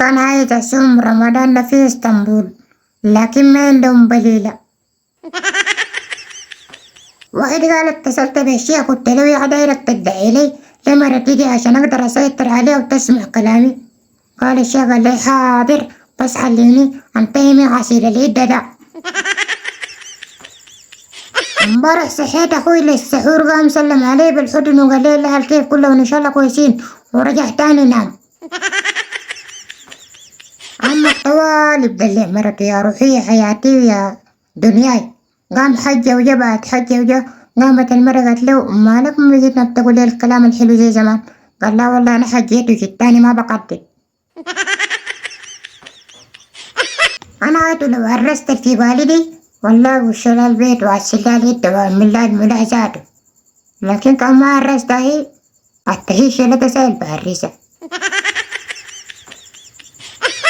كان عايز أصوم رمضان في اسطنبول، لكن ما عندهم بليلة. واحد قال اتصلت بالشيخ قلت له يا دايرك تدعي لي لما تيجي عشان أقدر أسيطر عليه وتسمع كلامي. قال الشيخ قال لي حاضر، بس خليني أنتهي من غسيل اليد ده. امبارح صحيت أخوي للسحور قام سلم علي بالحضن وقال لي الأهل كيف كلهم إن شاء الله كويسين، ورجع تاني نام. عمك طوال بدلع مرتي يا روحي حياتي ويا دنياي. قام حجة وجا بعد حجة وجا، قامت المرة قالت له مالك ما جيتنا بتقول لي الكلام الحلو زي زمان؟ قال لا والله أنا حجيت وجيت تاني ما بقدر. أنا عاد لو عرست في والدي والله وشل البيت وعسلها اليد وعمل لها الملاحظات، لكن كان ما عرستها هي حتى هي شلت سائل بعرسها.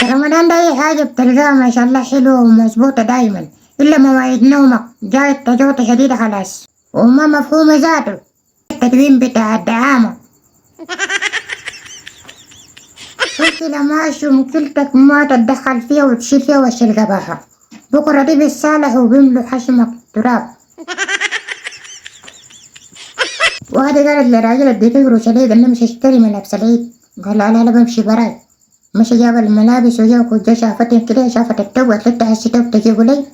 رمضان ده أي حاجة بتلقاها ما شاء الله حلوة ومظبوطة دايما، إلا مواعيد نومك جاية تجوطة شديدة خلاص وما مفهومة ذاته التدوين بتاع الدعامة. انت لماش ومكلتك ما تتدخل فيها وتشيل فيها وش القباحة، بكرة دي بالصالح وبيملوا حشمك تراب. وهذه قالت للراجل اديته قروش عليه قال مش اشتري ملابس العيد، قال لا لا بمشي براي. مشي جاب الملابس وجاك وجا شافتني كده شافت التوب قالت له هالستوب تجيبه لي؟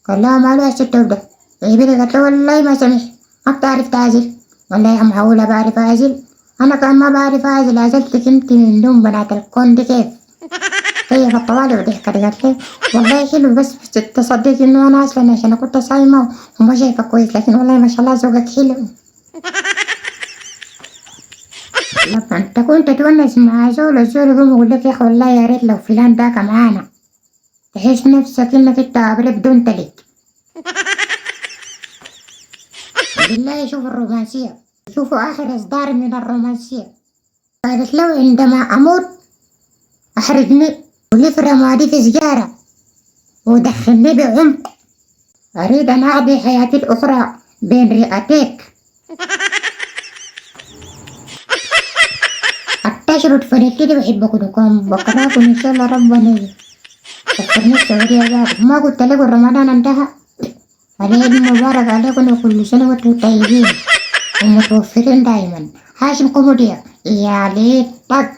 قال لها ماله هالستوب ده؟ جيبي لي. قالت له والله ما سمح، ما بتعرف تعزل؟ قال لها يا معقولة بعرف أعزل؟ أنا كان ما بعرف أعزل عزلتك انت من دون بنات الكون دي كيف؟ هي في الطوالي وضحكت قالت لي والله حلو بس تصدقي إنه أنا أصلا عشان كنت صايمة وما شايفة كويس، لكن والله ما شاء الله ذوقك حلو. لما انت كنت تونس مع زول الزول يقوم يقول لك يا اخي والله يا ريت لو فلان داك معانا، تحس نفسك انك انت عبرك بدون تلك. بالله شوف الرومانسية، شوفوا اخر اصدار من الرومانسية. قالت له عندما اموت احرقني ولف رمادي في سجارة ودخلني بعمق، اريد ان اقضي حياتي الاخرى بين رئتيك. تشرد فريقي بحبكم وكم بقراكم إن شاء الله ربنا يفكرني السعودية ذات. ما قلت لكم رمضان انتهى؟ العيد مبارك عليكم وكل سنة وانتم طيبين ومتوفرين دايما. هاشم كوميديا يا ليتك.